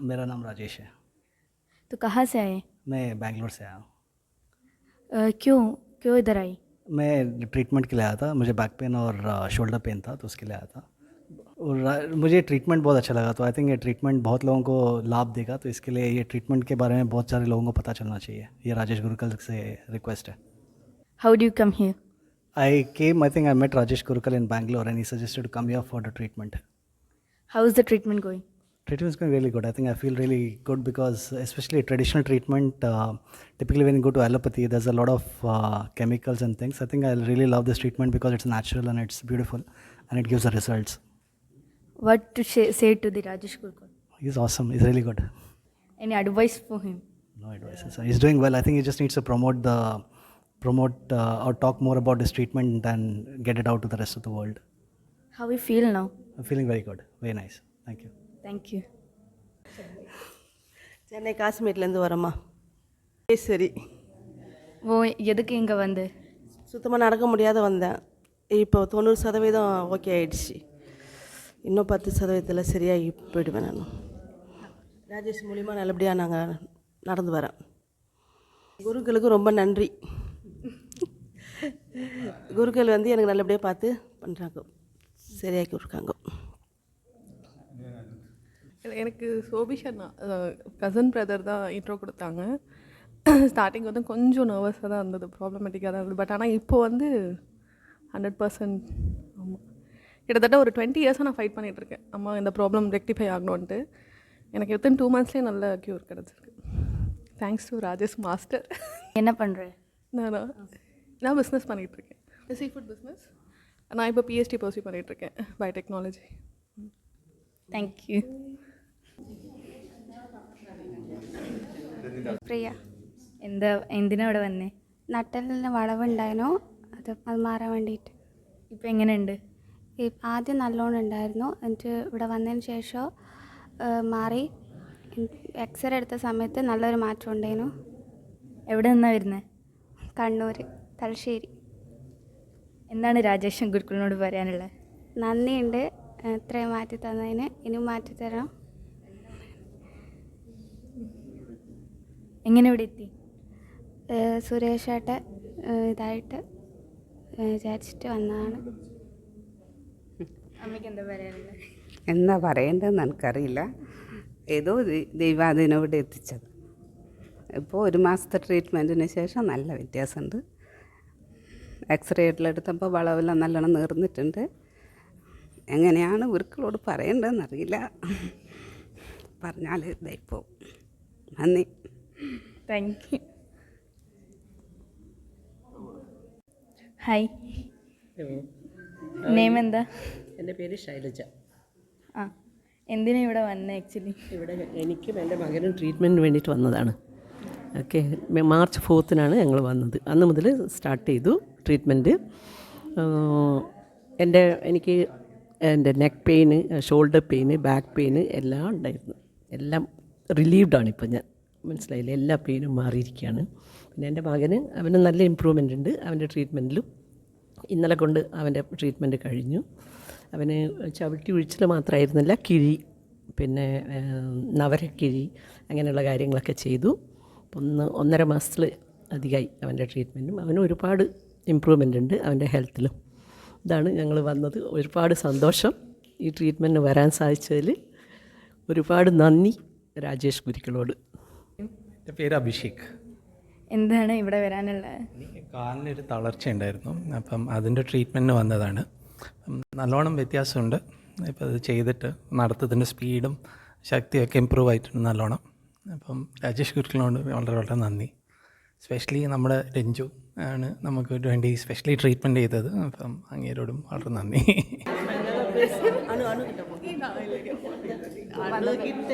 मेरा नाम राजेश है। तो कहाँ से आए? मैं बैंगलोर से आया हूँ। क्यों क्यों इधर आई? मैं ट्रीटमेंट के लिए आया था, मुझे बैक पेन और शोल्डर पेन था तो उसके लिए आया था। और मुझे ट्रीटमेंट बहुत अच्छा लगा, तो आई थिंक ये ट्रीटमेंट बहुत लोगों को लाभ देगा, तो इसके लिए ये ट्रीटमेंट के बारे में बहुत सारे लोगों को पता चलना चाहिए। ये राजेश गुरुकल से रिक्वेस्ट है। How do you come here? I think I met Rajesh Gurukal in Bangalore and he suggested to come here for the treatment. How is the treatment going? Treatment is going really good. I think I feel really good because, especially traditional treatment, typically when you go to allopathy, there's a lot of chemicals and things. I think I really love this treatment because it's natural and it's beautiful and it gives the results. What to say to the Rajesh Gurukul? He's awesome. He's really good. Any advice for him? No advice. So he's doing well. I think he just needs to promote or talk more about this treatment and get it out to the rest of the world. How you feel now? I'm feeling very good. Very nice. Thank you. Thank you. Chennai காஷ்மீர்லேருந்து வரேம்மா. சரி, ஓ எதுக்கு இங்கே வந்து? சுத்தமாக நடக்க முடியாத வந்தேன். இப்போ 90% ஓகே ஆயிடுச்சு. இன்னும் 10% சரியாகி போயிடுவேன் நான். ராஜேஷ் மூலிமா நல்லபடியாக நாங்கள் நடந்து வரேன். குருக்களுக்கு ரொம்ப நன்றி. குருக்கள் வந்து எனக்கு நல்லபடியாக பார்த்து பண்ணுறாங்க, சரியாக்கி விட்ருக்காங்க. எனக்கு சோபிஷா கசன் பிரதர் தான் இன்ட்ரோ கொடுத்தாங்க. ஸ்டார்டிங் வந்து கொஞ்சம் நர்வஸாக தான் இருந்தது, ப்ராப்ளமேட்டிக்காக தான் இருந்தது. பட் ஆனால் இப்போ வந்து 100%. ஆமாம், கிட்டத்தட்ட ஒரு 20 இயர்ஸாக நான் ஃபைட் பண்ணிகிட்ருக்கேன். அம்மா இந்த ப்ராப்ளம் ரெக்டிஃபை ஆகணுன்ட்டு. எனக்கு வித்தின் 2 monthsலேயே நல்ல க்யூர் கிடச்சிருக்கு. Thanks to Rajesh master. என்ன பண்ணுற? நான் பிஸ்னஸ் பண்ணிகிட்ருக்கேன், சீ ஃபுட் பிஸ்னஸ். நான் இப்போ பிஹெச்டி பர்சியூ பண்ணிகிட்ருக்கேன், பயோடெக்னாலஜி. தேங்க்யூ. പ്രിയ. എന്തിനാ ഇവിടെ വന്നേ? നട്ടലിന് വളവുണ്ടായിരുന്നു, അത് മാറാൻ വേണ്ടിയിട്ട്. ഇപ്പം എങ്ങനെയുണ്ട്? ആദ്യം നല്ലോണം ഉണ്ടായിരുന്നു, എന്നിട്ട് ഇവിടെ വന്നതിന് ശേഷം മാറി. എക്സ്റേ എടുത്ത സമയത്ത് നല്ലൊരു മാറ്റം ഉണ്ടായിരുന്നു. എവിടെ നിന്നാണ് വരുന്നത്? കണ്ണൂർ, തലശ്ശേരി. എന്താണ് രാജേഷ് ഗുരുക്കളിനോട് പറയാനുള്ളത്? നന്ദിയുണ്ട് ഇത്രയും മാറ്റി തന്നതിന്, ഇനിയും മാറ്റി തരണം. എങ്ങനെ ഇവിടെ എത്തി? സുരേഷേട്ട ഇതായിട്ട് വിചാരിച്ചിട്ട് വന്നതാണ്. അമ്മയ്ക്ക് എന്താ പറയാനുള്ളത്? എന്താ പറയേണ്ടതെന്ന് എനിക്കറിയില്ല. ഏതോ ദൈവം അതിനോട് എത്തിച്ചത്. ഇപ്പോൾ 1 മാസത്തെ ട്രീറ്റ്മെൻറ്റിന് ശേഷം നല്ല വ്യത്യാസമുണ്ട്. എക്സ്റേ എടുത്തപ്പോൾ വളവെല്ലാം നല്ലോണം നീർന്നിട്ടുണ്ട്. എങ്ങനെയാണ് ഗുരുക്കളോട് പറയേണ്ടതെന്നറിയില്ല, പറഞ്ഞാൽ ഇതായിപ്പോൾ. നന്ദി. Thank you. ഹായ്, നെയിം എന്താ? എൻ്റെ പേര് ശൈലജ. ആ, എന്തിനാണ് ഇവിടെ വന്നത് ആക്ച്വലി? ഇവിടെ എനിക്കും എൻ്റെ മകനും ട്രീറ്റ്മെൻറ്റിന് വേണ്ടിയിട്ട് വന്നതാണ്. ഓക്കെ, March 4th ഞങ്ങൾ വന്നത്. അന്ന് മുതൽ സ്റ്റാർട്ട് ചെയ്തു ട്രീറ്റ്മെൻറ്റ്. എനിക്ക് എൻ്റെ neck pain, shoulder pain, back pain എല്ലാം ഉണ്ടായിരുന്നു. എല്ലാം റിലീവ്ഡാണ് ഇപ്പോൾ ഞാൻ, മനസ്സിലായില്ലേ? എല്ലാ പെയിനും മാറിയിരിക്കുകയാണ്. പിന്നെ എൻ്റെ അവന് നല്ല ഇമ്പ്രൂവ്മെൻ്റ് ഉണ്ട്. അവൻ്റെ ട്രീറ്റ്മെൻറ്റിലും ഇന്നലെ കൊണ്ട് അവൻ്റെ ട്രീറ്റ്മെൻറ്റ് കഴിഞ്ഞു. അവന് ചവിട്ടി ഒഴിച്ചിൽ മാത്രമായിരുന്നില്ല, കിഴി, പിന്നെ നവരക്കിഴി, അങ്ങനെയുള്ള കാര്യങ്ങളൊക്കെ ചെയ്തു. 1.5 മാസത്തിൽ അധികമായി അവൻ്റെ ട്രീറ്റ്മെൻറ്റും. അവന് ഒരുപാട് ഇമ്പ്രൂവ്മെൻ്റ് ഉണ്ട് അവൻ്റെ ഹെൽത്തിലും. ഇതാണ് ഞങ്ങൾ വന്നത്. ഒരുപാട് സന്തോഷം ഈ ട്രീറ്റ്മെൻറ്റിന് വരാൻ സാധിച്ചതിൽ. ഒരുപാട് നന്ദി രാജേഷ് ഗുരുക്കളോട്. എൻ്റെ പേര് അഭിഷേക്. എന്താണ് ഇവിടെ വരാനുള്ളത്? എനിക്ക് കാലിനൊരു തളർച്ച ഉണ്ടായിരുന്നു, അപ്പം അതിൻ്റെ ട്രീറ്റ്മെൻറ്റിന് വന്നതാണ്. നല്ലോണം വ്യത്യാസമുണ്ട്. ഇപ്പം അത് ചെയ്തിട്ട് നടത്തത്തിൻ്റെ സ്പീഡും ശക്തിയൊക്കെ ഇമ്പ്രൂവ് ആയിട്ടുണ്ട് നല്ലോണം. അപ്പം രാജേഷ് ഗുരുക്കളോട് വളരെ വളരെ നന്ദി. സ്പെഷ്യലി നമ്മുടെ രഞ്ജു ആണ് നമുക്ക് വേണ്ടി സ്പെഷ്യലി ട്രീറ്റ്മെൻറ്റ് ചെയ്തത്. അപ്പം അങ്ങേരോടും വളരെ നന്ദി. அணு கிட்ட